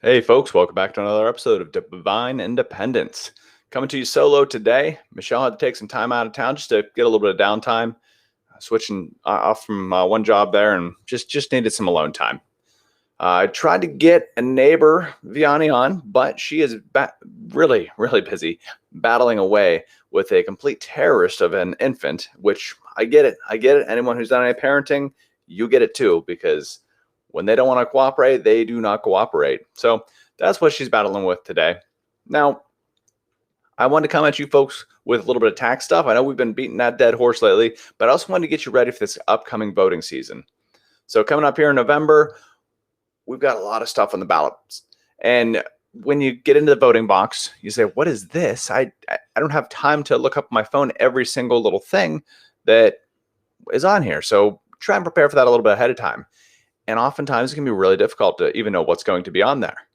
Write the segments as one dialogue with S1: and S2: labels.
S1: Hey folks, welcome back to another episode of Divine Independence. Coming to you solo today. Michelle had to take some time out of town just to get a little bit of downtime, switching off from one job there, and just needed some alone time. I tried to get a neighbor, Vianney, on, but she is really, really busy battling away with a complete terrorist of an infant, which I get it. I get it. Anyone who's done any parenting, you get it too, because when they don't want to cooperate, they do not cooperate. So that's what she's battling with today. Now, I wanted to come at you folks with a little bit of tax stuff. I know we've been beating that dead horse lately, but I also wanted to get you ready for this upcoming voting season. So coming up here in November, we've got a lot of stuff on the ballots. And when you get into the voting box, you say, what is this? I don't have time to look up on my phone every single little thing that is on here. So try and prepare for that a little bit ahead of time. And oftentimes it can be really difficult to even know what's going to be on there,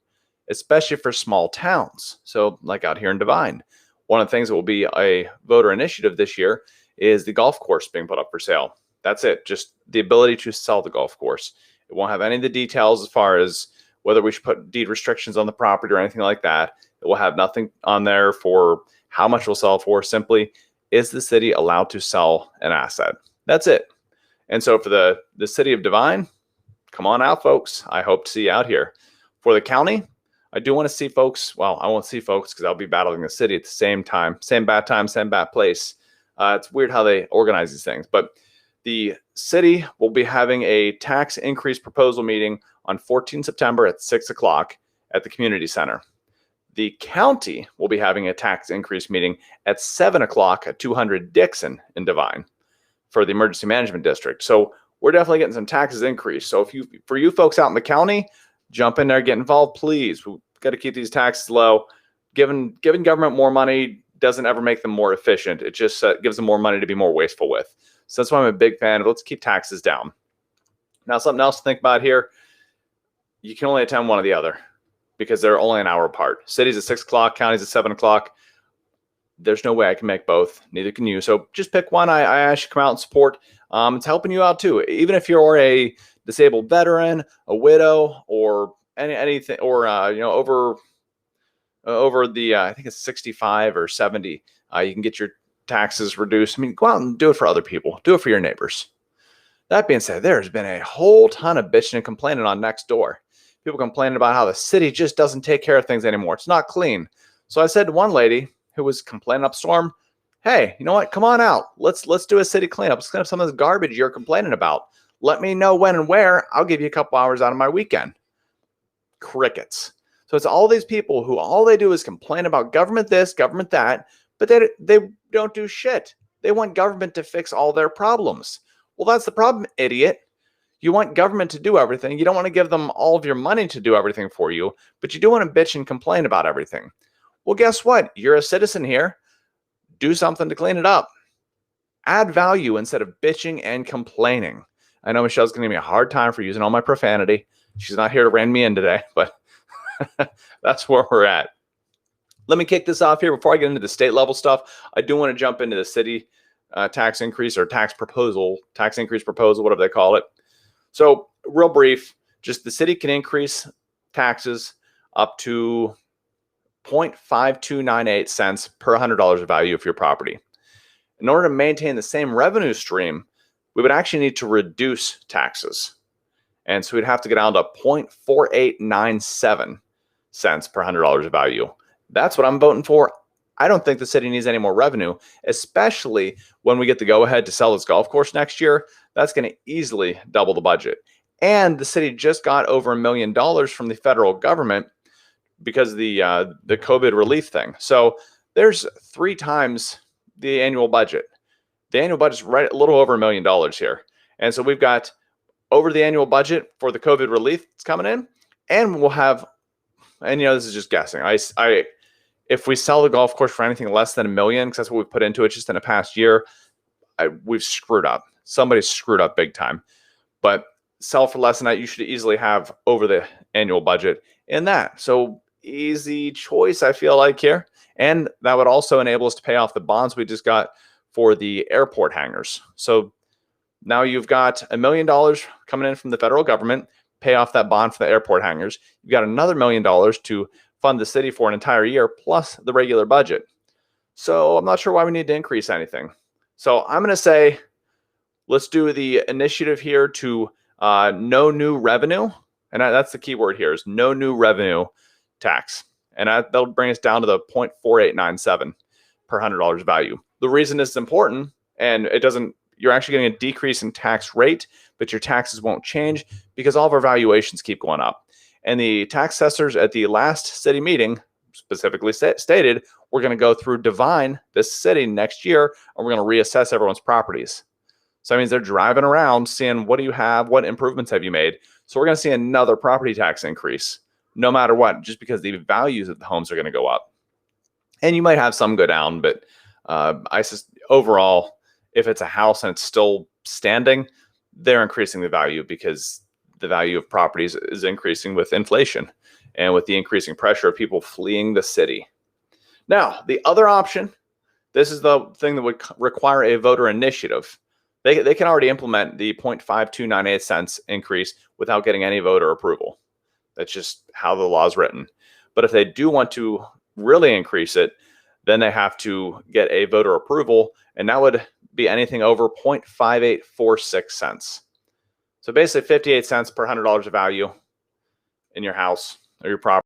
S1: especially for small towns. So like out here in Devine, one of the things that will be a voter initiative this year is the golf course being put up for sale. That's it, just the ability to sell the golf course. It won't have any of the details as far as whether we should put deed restrictions on the property or anything like that. It will have nothing on there for how much we'll sell for. Simply, is the city allowed to sell an asset? That's it. And so for the city of Devine, come on out, folks. I hope to see you out here. For the county, I do want to see folks. Well, I won't see folks because I'll be battling the city at the same time, same bad place. It's weird how they organize these things, but the city will be having a tax increase proposal meeting on 14 September at 6 o'clock at the community center. The county will be having a tax increase meeting at 7 o'clock at 200 Dixon in Devine for the emergency management district. So we're definitely getting some taxes increased. So for you folks out in the county, jump in there, get involved, please. We've got to keep these taxes low. Giving government more money doesn't ever make them more efficient. It just gives them more money to be more wasteful with. So that's why I'm a big fan of let's keep taxes down. Now, something else to think about here. You can only attend one or the other because they're only an hour apart. Cities at 6 o'clock, counties at 7 o'clock. There's no way I can make both. Neither can you. So just pick one. I ask you to come out and support. It's helping you out too. Even if you're a disabled veteran, a widow, or anything, or over the I think it's 65 or 70, you can get your taxes reduced. I mean, go out and do it for other people. Do it for your neighbors. That being said, there's been a whole ton of bitching and complaining on Nextdoor. People complaining about how the city just doesn't take care of things anymore. It's not clean. So I said to one lady who was complaining up storm, hey, you know what? Come on out. Let's do a city cleanup. Let's clean up some of this garbage you're complaining about. Let me know when and where. I'll give you a couple hours out of my weekend. Crickets. So it's all these people who all they do is complain about government this, government that, but they don't do shit. They want government to fix all their problems. Well, that's the problem, idiot. You want government to do everything. You don't want to give them all of your money to do everything for you, but you do want to bitch and complain about everything. Well, guess what? You're a citizen here. Do something to clean it up. Add value instead of bitching and complaining. I know Michelle's going to give me a hard time for using all my profanity. She's not here to rein me in today, but that's where we're at. Let me kick this off here before I get into the state level stuff. I do want to jump into the city tax increase or tax increase proposal, whatever they call it. So real brief, just the city can increase taxes up to 0.5298 cents per $100 of value of your property. In order to maintain the same revenue stream, we would actually need to reduce taxes. And so we'd have to get down to 0.4897 cents per $100 of value. That's what I'm voting for. I don't think the city needs any more revenue, especially when we get the go-ahead to sell this golf course next year. That's going to easily double the budget. And the city just got over $1 million from the federal government because of the COVID relief thing. So there's 3 times the annual budget. The annual budget's right a little over $1 million here. And so we've got over the annual budget for the COVID relief that's coming in. And we'll have, and this is just guessing. If we sell the golf course for anything less than $1 million, because that's what we've put into it just in the past year, we've screwed up. Somebody's screwed up big time. But sell for less than that, you should easily have over the annual budget in that. So easy choice, I feel like here. And that would also enable us to pay off the bonds we just got for the airport hangars. So now you've got $1 million coming in from the federal government, pay off that bond for the airport hangars. You've got another $1 million to fund the city for an entire year, plus the regular budget. So I'm not sure why we need to increase anything. So I'm going to say, let's do the initiative here to no new revenue. And that's the key word here, is no new revenue tax. And that'll bring us down to the 0.4897 per $100 value. The reason this is important, and you're actually getting a decrease in tax rate, but your taxes won't change because all of our valuations keep going up. And the tax assessors at the last city meeting specifically stated, we're going to go through Devine, this city, next year, and we're going to reassess everyone's properties. So that means they're driving around seeing, what do you have? What improvements have you made? So we're going to see another property tax increase, no matter what, just because the values of the homes are going to go up. And you might have some go down, but overall, if it's a house and it's still standing, they're increasing the value because the value of properties is increasing with inflation and with the increasing pressure of people fleeing the city. Now, the other option, this is the thing that would require a voter initiative. They can already implement the 0.5298 cents increase without getting any voter approval. That's just how the law is written. But if they do want to really increase it, then they have to get a voter approval, and that would be anything over 0.5846 cents. So basically 58 cents per $100 of value in your house or your property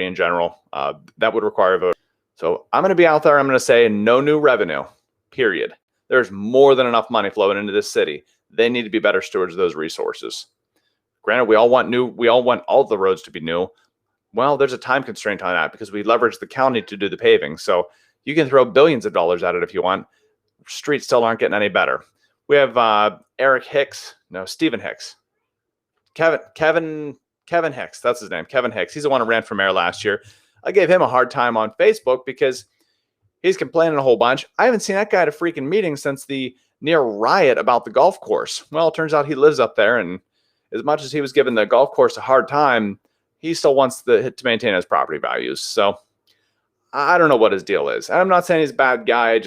S1: in general. That would require a vote. So I'm going to be out there. I'm going to say no new revenue, period. There's more than enough money flowing into this city. They need to be better stewards of those resources. Granted, we all want all the roads to be new. Well, there's a time constraint on that because we leverage the county to do the paving. So you can throw billions of dollars at it if you want. Streets still aren't getting any better. We have Stephen Hicks. Kevin Hicks, that's his name, Kevin Hicks. He's the one who ran for mayor last year. I gave him a hard time on Facebook because he's complaining a whole bunch. I haven't seen that guy at a freaking meeting since the near riot about the golf course. Well, it turns out he lives up there, and as much as he was giving the golf course a hard time, he still wants to maintain his property values. So I don't know what his deal is. And I'm not saying he's a bad guy.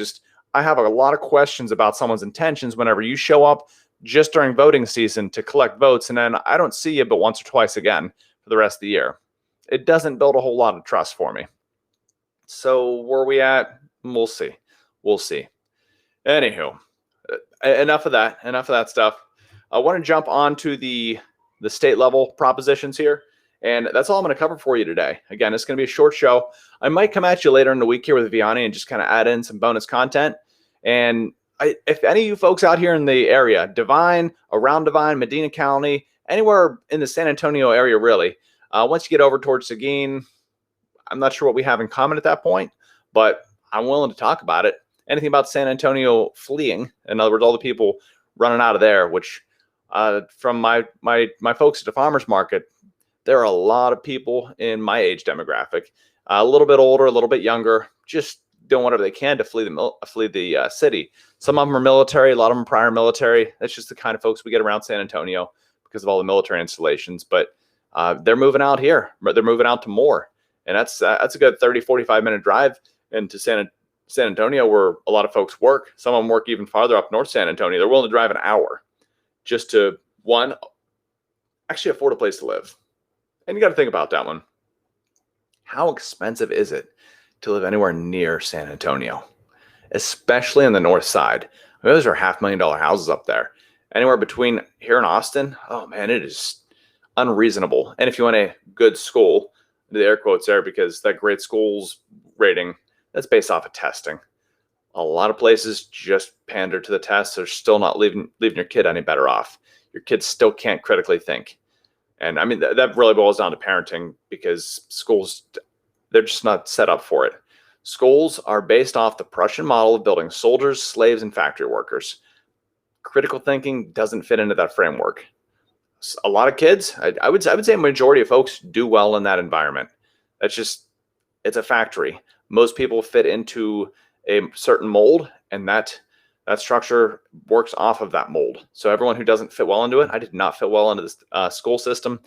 S1: I have a lot of questions about someone's intentions whenever you show up just during voting season to collect votes, and then I don't see you but once or twice again for the rest of the year. It doesn't build a whole lot of trust for me. So where are we at? We'll see. We'll see. Anywho, enough of that stuff. I want to jump on to the state level propositions here. And that's all I'm going to cover for you today. Again, it's going to be a short show. I might come at you later in the week here with Vianney and just kind of add in some bonus content. And if any of you folks out here in the area, Devine, around Devine, Medina County, anywhere in the San Antonio area, really, once you get over towards Seguin, I'm not sure what we have in common at that point, but I'm willing to talk about it. Anything about San Antonio fleeing, in other words, all the people running out of there, which from my folks at the farmers market, there are a lot of people in my age demographic, a little bit older, a little bit younger, just doing whatever they can to flee the city. Some of them are military, a lot of them are prior military. That's just the kind of folks we get around San Antonio because of all the military installations. But they're moving out here. They're moving out to Moore. And that's a good 30, 45-minute drive into San Antonio where a lot of folks work. Some of them work even farther up north San Antonio. They're willing to drive an hour just to, one, actually afford a place to live. And you got to think about that one. How expensive is it to live anywhere near San Antonio, especially on the north side? I mean, those are $500,000 houses up there. Anywhere between here and Austin, oh man, it is unreasonable. And if you want a good school, the air quotes there, because that great schools rating, that's based off of testing. A lot of places just pander to the tests. They're still not leaving your kid any better off. Your kids still can't critically think. And I mean, that really boils down to parenting because schools, they're just not set up for it. Schools are based off the Prussian model of building soldiers, slaves, and factory workers. Critical thinking doesn't fit into that framework. A lot of kids, I would say a majority of folks do well in that environment. It's a factory. Most people fit into a certain mold, and that structure works off of that mold. So everyone who doesn't fit well into it, I did not fit well into this school system.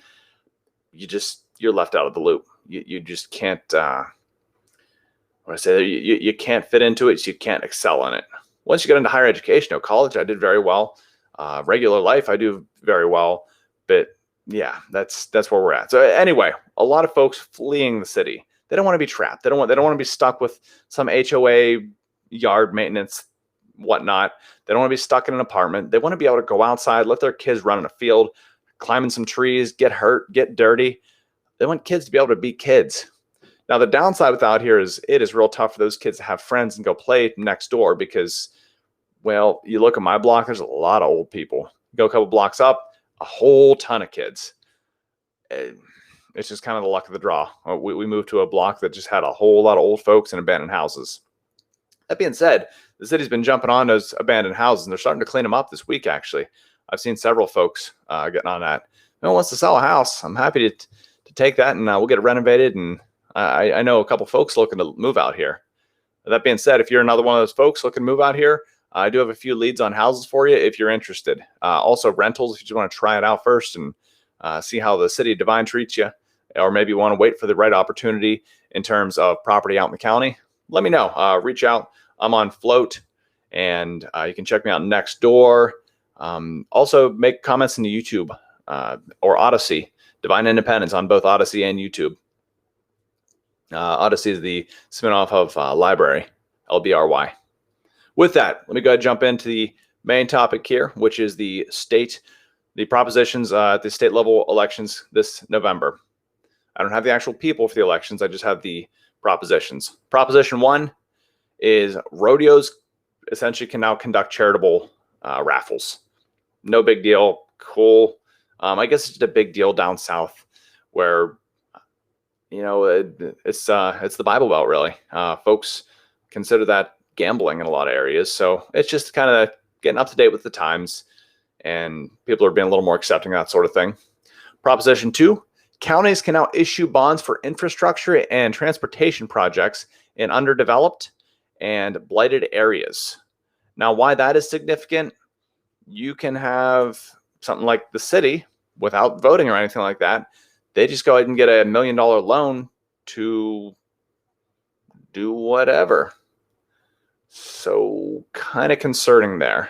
S1: You're left out of the loop. You just can't. You can't fit into it. So you can't excel in it. Once you get into higher education, college, I did very well. Regular life, I do very well. But yeah, that's where we're at. So anyway, a lot of folks fleeing the city. They don't want to be trapped. They don't want to be stuck with some HOA yard maintenance, whatnot. They don't want to be stuck in an apartment. They want to be able to go outside, let their kids run in a field, climb in some trees, get hurt, get dirty. They want kids to be able to be kids. Now, the downside with out here is it is real tough for those kids to have friends and go play next door because, well, you look at my block, there's a lot of old people. Go a couple blocks up, a whole ton of kids. It's just kind of the luck of the draw. We moved to a block that just had a whole lot of old folks and abandoned houses. That being said, the city's been jumping on those abandoned houses, and they're starting to clean them up this week, actually. I've seen several folks getting on that. No one wants to sell a house. I'm happy to take that, and we'll get it renovated. And I know a couple folks looking to move out here. That being said, if you're another one of those folks looking to move out here, I do have a few leads on houses for you if you're interested. Also, rentals, if you just want to try it out first and see how the city of Devine treats you, or maybe you want to wait for the right opportunity in terms of property out in the county, let me know. Reach out. I'm on Float, and you can check me out next door. Also, make comments in the YouTube or Odyssey. Divine Independence on both Odyssey and YouTube. Odyssey is the spinoff of Library, LBRY. With that, let me go ahead and jump into the main topic here, which is the propositions at the state level elections this November. I don't have the actual people for the elections. I just have the propositions. Proposition 1 is Rodeos essentially can now conduct charitable raffles. No big deal. Cool. I guess it's a big deal down south where, it's the Bible Belt, really. Folks consider that gambling in a lot of areas. So it's just kind of getting up to date with the times, and people are being a little more accepting of that sort of thing. Proposition 2, counties can now issue bonds for infrastructure and transportation projects in underdeveloped and blighted areas. Now, why that is significant, you can have something like the city without voting or anything like that. They just go ahead and get $1 million loan to do whatever. So kind of concerning there.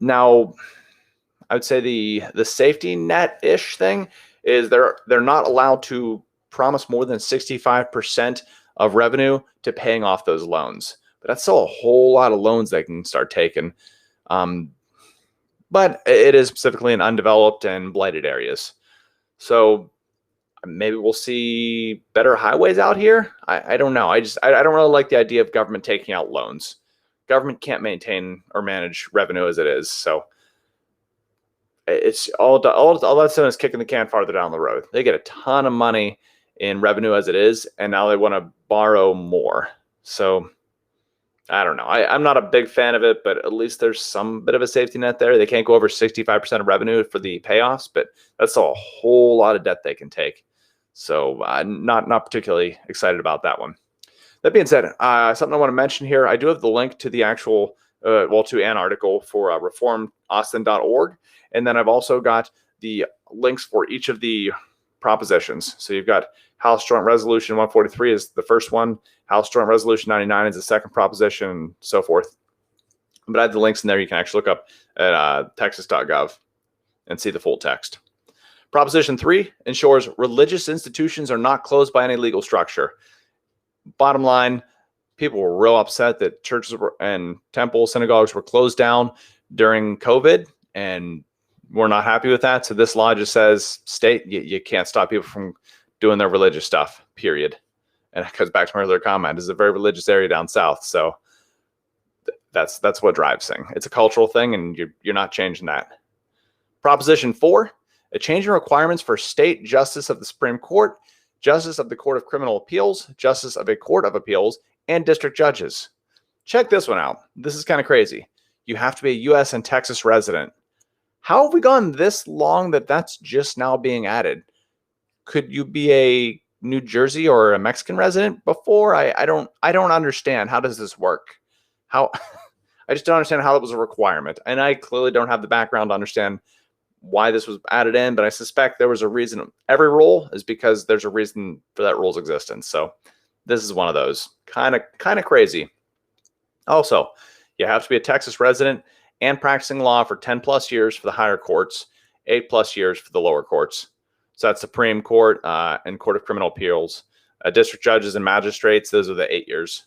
S1: Now, I would say the safety net-ish thing is they're not allowed to promise more than 65% of revenue to paying off those loans. But that's still a whole lot of loans they can start taking. But it is specifically in undeveloped and blighted areas. So maybe we'll see better highways out here. I don't know. I don't really like the idea of government taking out loans. Government can't maintain or manage revenue as it is. So it's all that's doing is kicking the can farther down the road. They get a ton of money in revenue as it is, and now they want to borrow more. So I don't know. I'm not a big fan of it, but at least there's some bit of a safety net there. They can't go over 65% of revenue for the payoffs, but that's a whole lot of debt they can take. So not particularly excited about that one. That being said, something I want to mention here, I do have the link to the actual, to an article for reformaustin.org. And then I've also got the links for each of the propositions. So you've got House Joint Resolution 143 is the first one. House Joint Resolution 99 is the second proposition, and so forth. But I have the links in there. You can actually look up at texas.gov and see the full text. Proposition 3 ensures religious institutions are not closed by any legal structure. Bottom line, people were real upset that churches and temples, synagogues were closed down during COVID, and we're not happy with that. So this law just says, state, you can't stop people from doing their religious stuff, period. And it goes back to my earlier comment. It's a very religious area down south. So that's what drives things. It's a cultural thing, and you're not changing that. Proposition 4, a change in requirements for state justice of the Supreme Court, justice of the Court of Criminal Appeals, justice of a Court of Appeals, and district judges. Check this one out. This is kind of crazy. You have to be a U.S. and Texas resident. How have we gone this long that that's just now being added? Could you be a New Jersey or a Mexican resident before? I don't understand. How does this work? I just don't understand how that was a requirement. And I clearly don't have the background to understand why this was added in, but I suspect there was a reason. Every rule is because there's a reason for that rule's existence. So this is one of those. Kind of crazy. Also, you have to be a Texas resident and practicing law for 10 plus years for the higher courts, 8+ years for the lower courts. So that's Supreme Court and Court of Criminal Appeals. District judges and magistrates, those are the 8 years.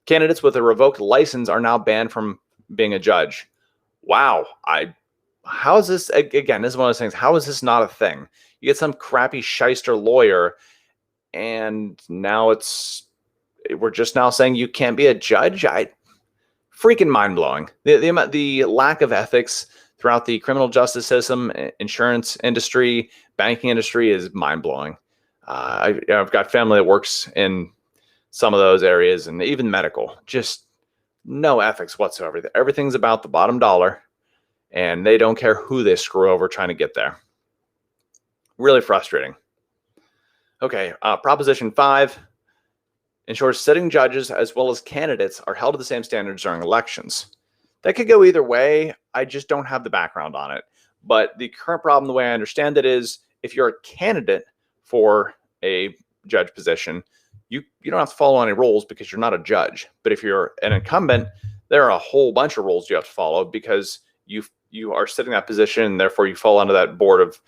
S1: Candidates with a revoked license are now banned from being a judge. Wow. How is this, again, this is one of those things, how is this not a thing? You get some crappy shyster lawyer, and now we're just now saying you can't be a judge? Freaking mind-blowing. The lack of ethics throughout the criminal justice system, insurance industry, banking industry is mind-blowing. I've got family that works in some of those areas, and even medical. Just no ethics whatsoever. Everything's about the bottom dollar, and they don't care who they screw over trying to get there. Really frustrating. Okay, Proposition 5 ensures sitting judges as well as candidates are held to the same standards during elections. That could go either way. I just don't have the background on it. But the current problem, the way I understand it, is if you're a candidate for a judge position, you don't have to follow any rules because you're not a judge. But if you're an incumbent, there are a whole bunch of rules you have to follow because you are sitting that position, and therefore you fall under that board of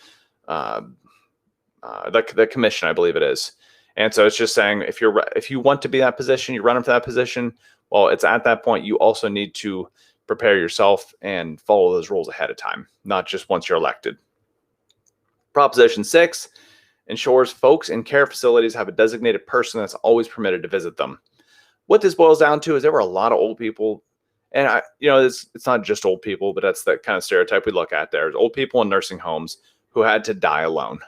S1: the commission, I believe it is. And so it's just saying if you want to be in that position, you're running for that position, well, it's at that point you also need to prepare yourself and follow those rules ahead of time, not just once you're elected. Proposition 6 ensures folks in care facilities have a designated person that's always permitted to visit them. What this boils down to is there were a lot of old people, and it's not just old people, but that's the kind of stereotype we look at there. There's old people in nursing homes who had to die alone.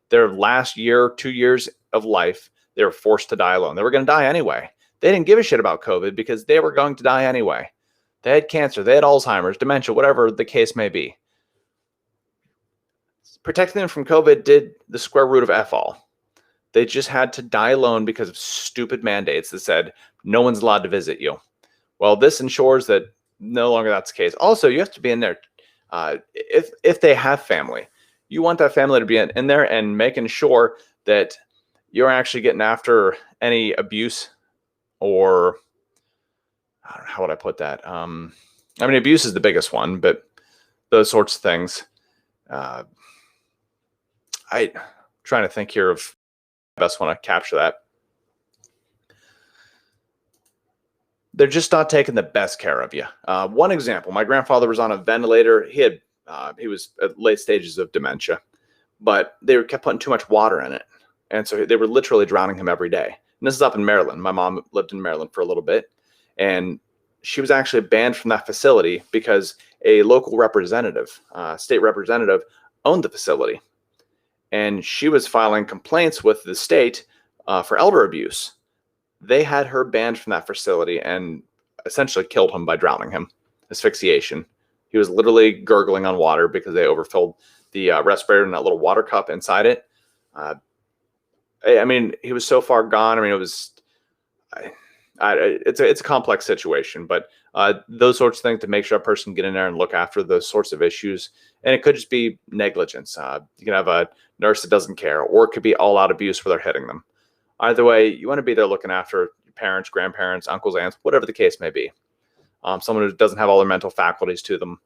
S1: Their last year, 2 years of life, they were forced to die alone. They were going to die anyway. They didn't give a shit about COVID because they were going to die anyway. They had cancer, they had Alzheimer's, dementia, whatever the case may be. Protecting them from COVID did the square root of F all. They just had to die alone because of stupid mandates that said no one's allowed to visit you. Well, this ensures that no longer that's the case. Also, you have to be in there if they have family. You want that family to be in there and making sure that you're actually getting after any abuse or, I don't know, how would I put that? Abuse is the biggest one, but those sorts of things. I'm trying to think here of the best one to capture that. They're just not taking the best care of you. One example, my grandfather was on a ventilator. He was at late stages of dementia, but they kept putting too much water in it. And so they were literally drowning him every day. And this is up in Maryland. My mom lived in Maryland for a little bit, and she was actually banned from that facility because a local representative, state representative, owned the facility. And she was filing complaints with the state for elder abuse. They had her banned from that facility and essentially killed him by drowning him, asphyxiation. He was literally gurgling on water because they overfilled the respirator in that little water cup inside it. He was so far gone. It's a complex situation, but those sorts of things to make sure a person can get in there and look after those sorts of issues. And it could just be negligence. You can have a nurse that doesn't care, or it could be all out abuse where they're hitting them. Either way, you want to be there looking after your parents, grandparents, uncles, aunts, whatever the case may be. Someone who doesn't have all their mental faculties to them,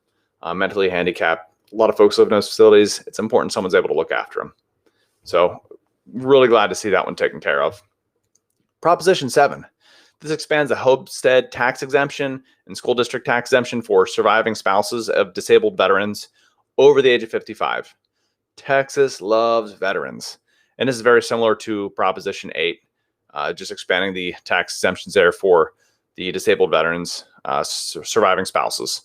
S1: mentally handicapped. A lot of folks live in those facilities. It's important someone's able to look after them. So really glad to see that one taken care of. Proposition 7. This expands the homestead tax exemption and school district tax exemption for surviving spouses of disabled veterans over the age of 55. Texas loves veterans. And this is very similar to Proposition 8, just expanding the tax exemptions there for the disabled veterans, surviving spouses.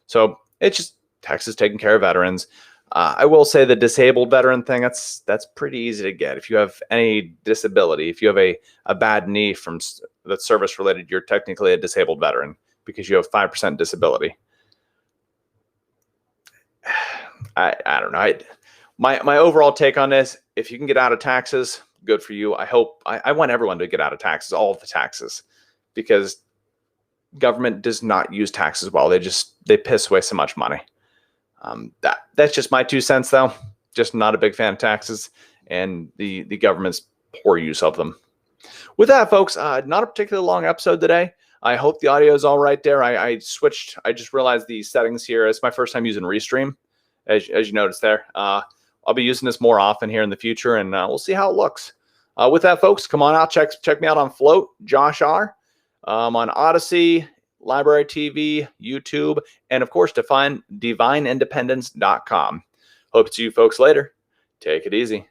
S1: So it's just Texas taking care of veterans. I will say the disabled veteran thing, that's pretty easy to get. If you have any disability, if you have a bad knee from that's service related, you're technically a disabled veteran because you have 5% disability. I don't know. My overall take on this, if you can get out of taxes, good for you. I want everyone to get out of taxes, all of the taxes, because government does not use taxes well. They piss away so much money. That's just my 2 cents, though. Just not a big fan of taxes and the government's poor use of them. With that, folks, not a particularly long episode today. I hope the audio is all right there. I switched. I just realized the settings here. It's my first time using Restream, as you noticed there. I'll be using this more often here in the future, and we'll see how it looks. With that, folks, come on out, check me out on Float, Josh R, on Odyssey, Library TV, YouTube, and of course, divineindependence.com. Hope to see you folks later. Take it easy.